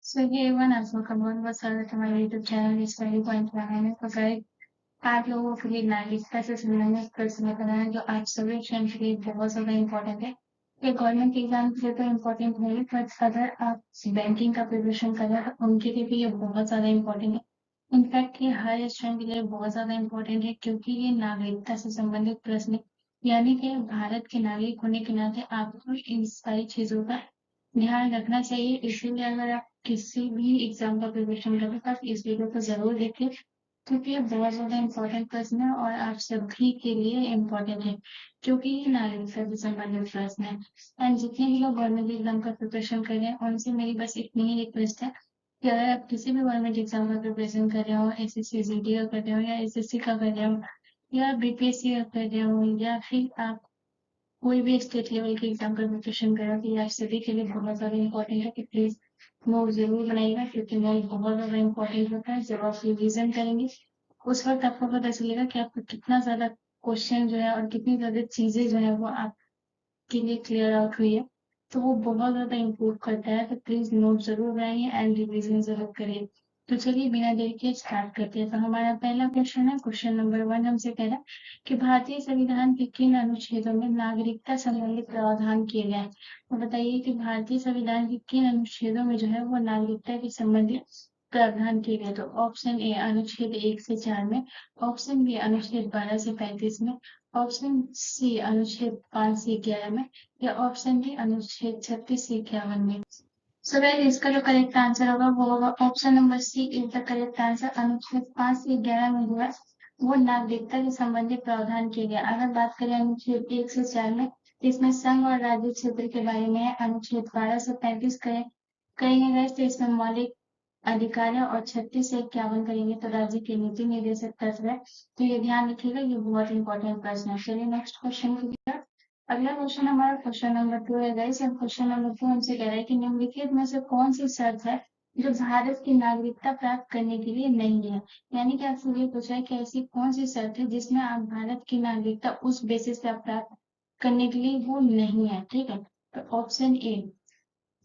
सो ये वन आपका बहुत-बहुत स्वागत है हमारे यूट्यूब चैनल स्टडी पॉइंट बनाने में। तो गाइस आप लोगों के लिए नागरिकता से संबंधित प्रश्न बनाना जो आप सभी स्टूडेंट के लिए बहुत ज़्यादा इम्पोर्टेंट है। ये गवर्नमेंट एग्जाम के लिए तो इम्पोर्टेंट नहीं है, बट अगर आप बैंकिंग का प्रिपरेशन कर रहे हैं तो उनके लिए भी ये बहुत ज़्यादा इम्पोर्टेंट है। इनफैक्ट ये हर स्टूडेंट के लिए बहुत ज़्यादा इम्पोर्टेंट है, क्योंकि ये नागरिकता से संबंधित प्रश्न है। यानी कि भारत के नागरिक होने के नाते आपको इन सारी चीज़ों का ध्यान रखना चाहिए। इसीलिए अगर आप किसी भी एग्जाम का प्रिपरेशन कर रहे हैं तो आप इस वीडियो को जरूर देखिए, क्योंकि ये बहुत ज्यादा इम्पोर्टेंट प्रश्न है और आप सभी के लिए इम्पोर्टेंट है, क्योंकि ये नागरिकता से संबंधित प्रश्न है। एंड जितने भी लोग गवर्नमेंट एग्जाम का प्रिपरेशन कर रहे हैं उनसे मेरी बस इतनी ही रिक्वेस्ट है कि अगर आप किसी भी गवर्नमेंट एग्जाम का प्रिपरेशन कर रहे हो, एसएससी जीडी का कर रहे हो या एसएससी का कर रहे हो या बीपीएससी का कर रहे हो, या फिर आप कोई भी स्टेट लेवल के एग्जाम का प्रिपरेशन कर रहे हो, तो ये आप सभी के लिए बहुत ज्यादा इम्पोर्टेंट है कि प्लीज नोट जरूर बनाइएगा, क्योंकि नोट बहुत ज्यादा इम्पोर्टेंट होता है। जब आप रिविजन करेंगे उस वक्त आपको पता चलेगा कि आपको कितना ज्यादा क्वेश्चन जो है और कितनी ज्यादा चीजें जो है वो आपके लिए क्लियर आउट हुई है। तो वो बहुत ज्यादा इम्प्रूव करता है। तो प्लीज नोट जरूर बनाइए एंड रिविजन जरूर करिए। तो चलिए बिना देरी के स्टार्ट करते हैं। तो हमारा पहला क्वेश्चन है, क्वेश्चन नंबर 1 हमसे कह रहा है कि भारतीय संविधान के किन अनुच्छेदों में नागरिकता संबंधी प्रावधान किए गए हैं। तो बताइए कि भारतीय संविधान के किन अनुच्छेदों में जो है वो नागरिकता के संबंधित प्रावधान किए गए। तो ऑप्शन ए अनुच्छेद 1 से 4 में, ऑप्शन बी अनुच्छेद 12 से 35 में, ऑप्शन सी अनुच्छेद 5 से 11 में, या ऑप्शन डी अनुच्छेद 36 से 51 में। सो गाइस इसका जो करेक्ट आंसर होगा वो होगा option number C is the correct answer. अनुच्छेद 5 से 11 में जो है वो नागरिकता के संबंधित प्रावधान किए गए। अगर बात करें अनुच्छेद 1 से 4 में, तो इसमें संघ और राज्य क्षेत्र के बारे में है। अनुच्छेद 12 से 35 करेंगे गाइस तो इसमें मौलिक अधिकार है, और 36 से 51 करेंगे तो राज्य के नीति निर्देशक तत्व है। तो ये ध्यान रखिएगा, ये बहुत इंपॉर्टेंट प्रश्न है। चलिए नेक्स्ट क्वेश्चन की तरफ। अगला क्वेश्चन हमारा क्वेश्चन नंबर 2 है गाइस। और क्वेश्चन नंबर 2 हमसे कह रहा है कि निम्नलिखित में से कौन सी शर्त है जो भारत की नागरिकता प्राप्त करने के लिए नहीं है। यानी कि आपसे ये पूछा है कि ऐसी कौन सी शर्त है जिसमें आप भारत की नागरिकता उस बेसिस पे आप प्राप्त करने के लिए वो नहीं है। ठीक है, तो ऑप्शन ए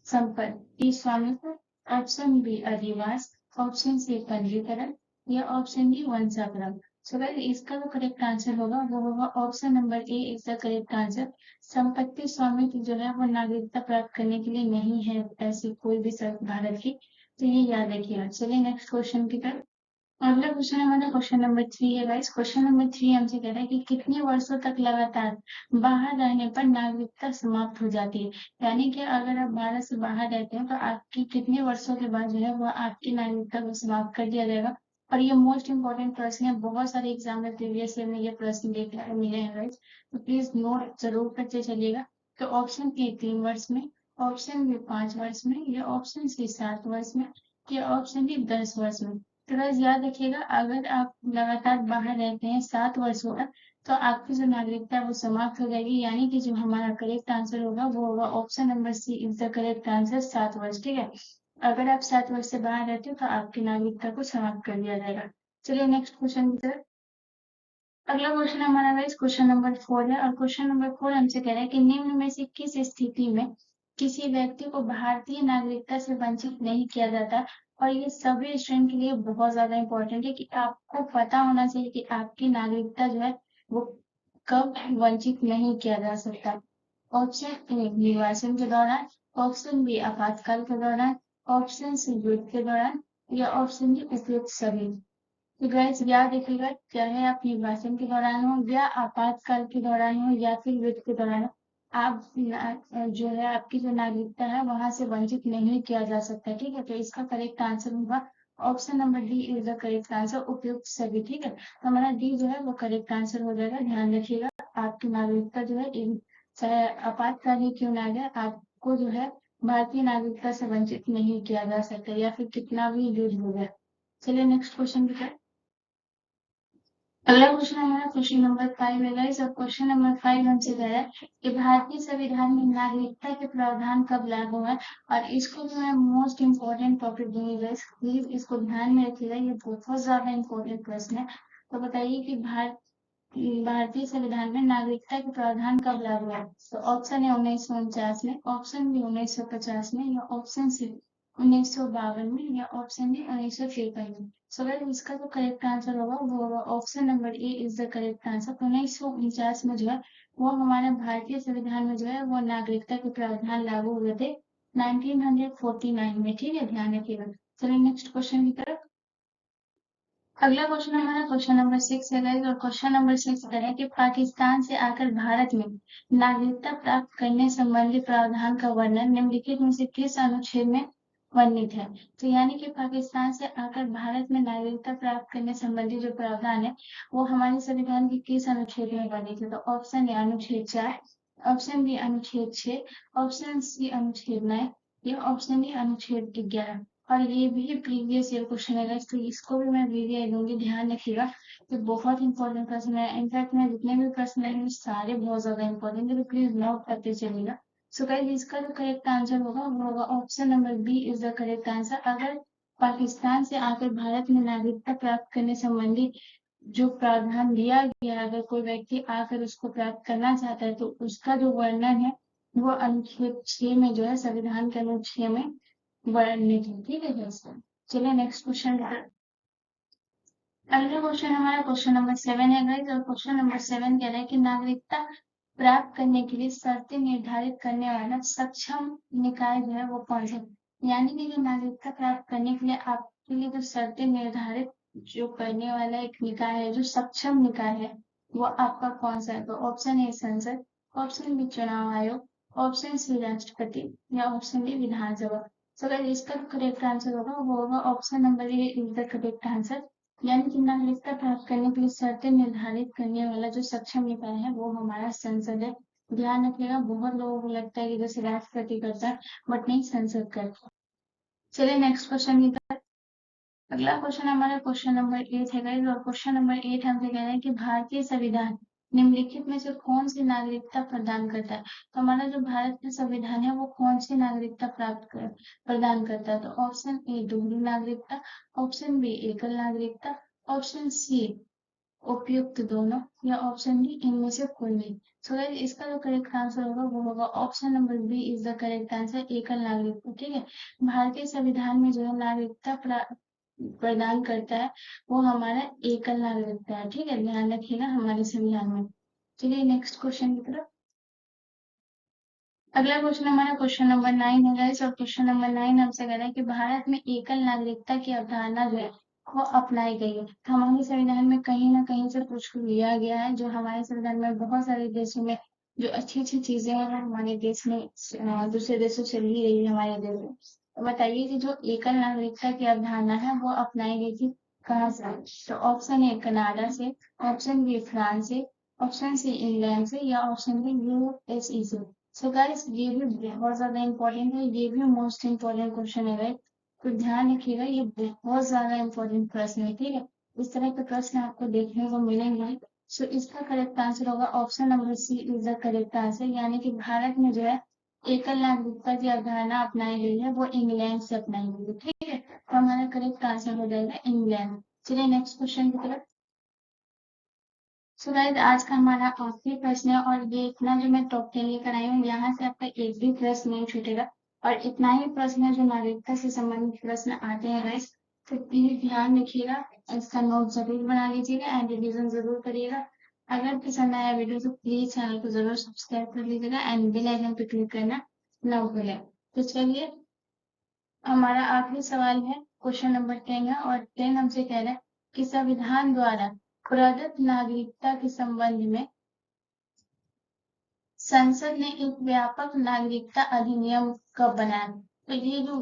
संपत्ति स्वामित्व, ऑप्शन बी अधिवास, ऑप्शन सी पंजीकरण, या ऑप्शन डी वंशापरम। सो गाइस इसका जो करेक्ट आंसर होगा वो होगा option number A is the correct answer. संपत्ति स्वामित्व जो है वो नागरिकता प्राप्त करने के लिए नहीं है ऐसी कोई भी शर्त भारत की। तो ये याद रखिएगा। चलिए नेक्स्ट क्वेश्चन की तरफ। अगला क्वेश्चन हमारा क्वेश्चन नंबर 3 है गाइस। क्वेश्चन नंबर 3 हमसे कह रहा है कि कितने वर्षों तक लगातार बाहर रहने पर नागरिकता समाप्त हो जाती है। यानी कि अगर आप भारत से बाहर रहते हैं तो आपकी कितने वर्षों के बाद जो है वो आपकी नागरिकता को समाप्त कर दिया जाएगा। और ये मोस्ट इंपॉर्टेंट प्रश्न है, बहुत सारे एग्जाम में प्रीवियस ईयर में ये प्रश्न देखने को मिले हैं गाइस। तो प्लीज नोट जरूर करते चलिएगा। तो ऑप्शन ए 3 वर्ष में, ऑप्शन बी 5 वर्ष में, या ऑप्शन सी 7 वर्ष में, या ऑप्शन डी 10 वर्ष में। तो बस याद रखिएगा, अगर आप लगातार बाहर रहते हैं 7 वर्षों तक तो आपकी जो नागरिकता है वो समाप्त हो जाएगी। यानी कि जो हमारा करेक्ट आंसर होगा वो होगा option number C is the correct answer, 7 वर्ष। ठीक है, अगर आप 7 वर्ष से बाहर रहते हो तो आपकी नागरिकता को समाप्त कर दिया जाएगा। चलिए नेक्स्ट क्वेश्चन की तरफ। अगला क्वेश्चन हमारा गाइस क्वेश्चन नंबर 4 है। और क्वेश्चन नंबर 4 हमसे कह रहा है कि निम्न में से किस स्थिति में किसी व्यक्ति को भारतीय नागरिकता से वंचित नहीं किया जाता। और ये सभी स्टूडेंट के लिए बहुत ज्यादा इंपॉर्टेंट है कि आपको पता होना चाहिए कि आपकी नागरिकता जो है वो कब वंचित नहीं किया जा सकता। ऑप्शन ए निर्वाचन के दौरान, ऑप्शन बी आपातकाल के दौरान, ऑप्शन सी युद्ध के दौरान, या ऑप्शन डी उपयुक्त सभी। तो गाइस याद रखिएगा, चाहे आप निर्वाचन के दौरान हो या आपातकाल के दौरान हो या फिर युद्ध के दौरान हो, आप जो है आपकी जो नागरिकता है वहां से वंचित नहीं किया जा सकता। ठीक है, तो इसका करेक्ट आंसर होगा option number D is the correct answer, उपयुक्त सभी। ठीक है, तो हमारा डी जो है वो करेक्ट आंसर हो जाएगा। ध्यान रखिएगा, आपकी नागरिकता जो है चाहे आपातकाल ही क्यों ना जाए, आपको जो है भारतीय नागरिकता से वंचित नहीं किया जा सकता, या फिर कितना भी युद्ध हो जाए। चलिए नेक्स्ट क्वेश्चन की तरफ। अगला क्वेश्चन हमारा क्वेश्चन नंबर 5 है गाइस। और क्वेश्चन नंबर 5 हमसे कह रहा है कि भारतीय संविधान में नागरिकता के प्रावधान कब लागू है। और इसको जो है मोस्ट इंपोर्टेंट टॉपिक दूंगी गाइस, प्लीज इसको ध्यान में रखिएगा, ये बहुत ज्यादा इंपॉर्टेंट प्रश्न है। तो बताइए कि भारतीय संविधान में नागरिकता के प्रावधान कब लागू है। तो ऑप्शन है 1949 में, ऑप्शन बी 1950 में, या ऑप्शन सी 1952 में, या ऑप्शन डी 1953 में। सो गाइस इसका जो करेक्ट आंसर होगा वो होगा option number A is the correct answer. 1949 में जो है वो हमारे भारतीय संविधान में जो है वो नागरिकता के प्रावधान लागू हुए थे 1949 में, ठीक है, ध्यान रखिएगा। चलिए नेक्स्ट क्वेश्चन की तरफ। अगला क्वेश्चन हमारा क्वेश्चन नंबर 6 है गाइस, और क्वेश्चन नंबर 6 है कि पाकिस्तान से आकर भारत में नागरिकता प्राप्त करने संबंधी प्रावधान का वर्णन निम्नलिखित में से किस अनुच्छेद में वर्णित है। तो यानी कि पाकिस्तान से आकर भारत में नागरिकता प्राप्त करने संबंधी जो प्रावधान है वो हमारे संविधान के किस अनुच्छेद में वर्णित है। तो ऑप्शन ए अनुच्छेद 4, ऑप्शन बी अनुच्छेद 6, ऑप्शन सी अनुच्छेद 9, या ऑप्शन डी अनुच्छेद 11। और ये भी प्रीवियस ईयर क्वेश्चन है तो इसको भी मैं वीडियो दूंगी, ध्यान रखिएगा। तो बहुत इंपॉर्टेंट प्रश्न है, इनफैक्ट मैं जितने भी प्रश्न है सारे बहुत ज्यादा इंपॉर्टेंट है, तो प्लीज नोट करते चलिएगा। सो गाइस इसका जो करेक्ट आंसर होगा वो होगा option number B is the correct answer. अगर पाकिस्तान से आकर भारत में नागरिकता प्राप्त करने संबंधी जो प्रावधान दिया गया है, अगर कोई व्यक्ति आकर उसको प्राप्त करना चाहता है तो उसका जो वर्णन है वो अनुच्छेद 6 में जो है संविधान के अनुच्छेद में वर्णित है, ठीक है दोस्तों। चलिए नेक्स्ट क्वेश्चन। अगला क्वेश्चन हमारा क्वेश्चन नंबर 7 है गाइस, और क्वेश्चन नंबर 7 कह रहा है कि नागरिकता प्राप्त करने के लिए शर्तें निर्धारित करने वाला सक्षम निकाय जो है वो कौन सा। यानी कि जो नागरिकता प्राप्त करने के लिए आपके लिए जो शर्तें निर्धारित जो करने वाला एक निकाय है, जो सक्षम निकाय है, वो आपका कौन सा है। तो ऑप्शन ए संसद, ऑप्शन बी चुनाव आयोग, ऑप्शन सी राष्ट्रपति, या ऑप्शन डी विधानसभा। सो गाइस इसका करेक्ट आंसर होगा वो होगा option number A is the correct answer. यानी कि नागरिकता प्राप्त करने के लिए शर्तें निर्धारित करने वाला जो सक्षम निकाय है वो हमारा संसद है। ध्यान रखिएगा, बहुत लोगों को लगता है कि जैसे राष्ट्रपति करता है, बट नहीं, संसद करता है। चलिए नेक्स्ट क्वेश्चन की तरफ। अगला क्वेश्चन हमारा क्वेश्चन नंबर 8 है गाइस, और क्वेश्चन नंबर 8 हमसे कह रहे हैं कि भारतीय संविधान निम्नलिखित में से कौन सी नागरिकता प्रदान करता है। तो हमारा जो भारत का संविधान है वो कौन सी नागरिकता प्रदान करता है। तो ऑप्शन ए दोहरी नागरिकता, ऑप्शन बी एकल नागरिकता, ऑप्शन सी उपयुक्त दोनों, या ऑप्शन डी इनमें से कोई नहीं। सो गाइस इसका जो करेक्ट आंसर होगा वो होगा option number B is the correct answer, एकल नागरिकता, ठीक है। भारतीय संविधान में जो है नागरिकता प्रदान करता है वो हमारा एकल नागरिकता है, ठीक है, ध्यान रखिएगा हमारे संविधान में। चलिए नेक्स्ट क्वेश्चन की तरफ। अगला क्वेश्चन हमारा क्वेश्चन नंबर 9 है गाइस, और क्वेश्चन नंबर 9 हमसे कह रहा है कि भारत में एकल नागरिकता की अवधारणा जो है वो अपनाई गई है। तो हमारे संविधान में कहीं ना कहीं से कुछ लिया गया है, जो हमारे संविधान में बहुत सारे देशों में जो अच्छी अच्छी चीजें हैं हमारे देश में दूसरे देशों से ली गई है हमारे देश में। तो बताइए कि जो एकल नागरिकता की अवधारणा है वो अपनाई गई थी कहाँ से। तो ऑप्शन ए कनाडा से, ऑप्शन बी फ्रांस से, ऑप्शन सी इंग्लैंड से, या ऑप्शन डी यूएसए से। सो गाइस ये भी बहुत ज्यादा इंपॉर्टेंट है, ये भी मोस्ट इंपॉर्टेंट क्वेश्चन है गाइस, तो ध्यान रखिएगा, ये बहुत ज्यादा इंपॉर्टेंट प्रश्न है, ठीक है। इस तरह के प्रश्न आपको देखने को मिलेंगे। सो इसका करेक्ट आंसर होगा option number C is the correct answer. यानी कि भारत में जो है एकल नागरिकता की अवधारणा अपनाई गई है वो इंग्लैंड से अपनाई गई है, ठीक है। तो हमारा करेक्ट आंसर हो जाएगा इंग्लैंड। चलिए नेक्स्ट क्वेश्चन की तरफ। सो गाइस आज का हमारा आखिरी प्रश्न है, और ये इतना जो मैं टॉप 10 लेकर आई हूँ यहाँ से आपका एक भी प्रश्न नहीं छूटेगा, और इतना ही प्रश्न है जो नागरिकता से संबंधित प्रश्न आते हैं गाइस। तो प्लीज ध्यान रखिएगा, इसका नोट जरूर बना लीजिएगा एंड रिविजन जरूर करिएगा। अगर पसंद आया वीडियो तो प्लीज चैनल को जरूर सब्सक्राइब कर लीजिएगा एंड बेल आइकन पे क्लिक करना ना भूलें। तो चलिए हमारा आखिरी सवाल है, क्वेश्चन नंबर 10 है, और 10 हमसे कह रहा है कि संविधान द्वारा प्रदत्त नागरिकता के संबंध में संसद ने एक व्यापक नागरिकता अधिनियम कब बनाया। तो ये जो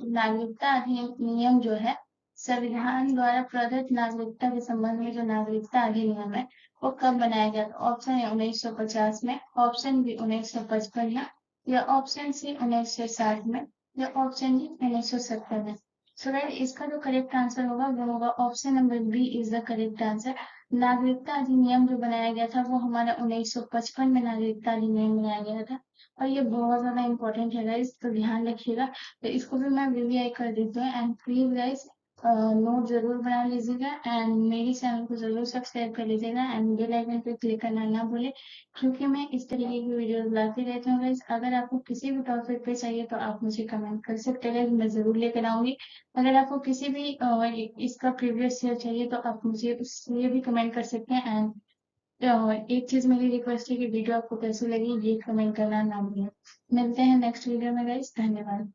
नागरिकता अधिनियम जो है संविधान द्वारा प्रदत्त नागरिकता के संबंध में जो नागरिकता अधिनियम है वो कब बनाया गया। ऑप्शन है 1950 में, ऑप्शन बी 1955 में, या ऑप्शन सी 1960 में, या ऑप्शन डी 1970 में। सो गाइस इसका जो करेक्ट आंसर होगा वो होगा option number B is the correct answer. नागरिकता अधिनियम जो बनाया गया था वो हमारा 1955 में नागरिकता अधिनियम बनाया गया था, और ये बहुत ज्यादा इंपॉर्टेंट है गाइस, तो ध्यान रखिएगा। तो इसको भी मैं वीवीआई कर देती हूँ एंड प्लीज गाइस नोट ज़रूर बना लीजिएगा एंड मेरी चैनल को ज़रूर सब्सक्राइब कर लीजिएगा एंड बेल आइकन पे क्लिक करना ना भूलें, क्योंकि मैं इस तरीके की वीडियोस लाती रहती हूँ गाइस। अगर आपको किसी भी टॉपिक पे चाहिए तो आप मुझे कमेंट कर सकते हैं, मैं ज़रूर लेकर आऊँगी। अगर आपको किसी भी इसका प्रीवियस ईयर चाहिए तो आप मुझे उसके लिए भी कमेंट कर सकते हैं एंड एक चीज़ मेरी रिक्वेस्ट है कि वीडियो आपको कैसी लगी ये कमेंट करना ना भूलें। मिलते हैं नेक्स्ट वीडियो में गाइस, धन्यवाद।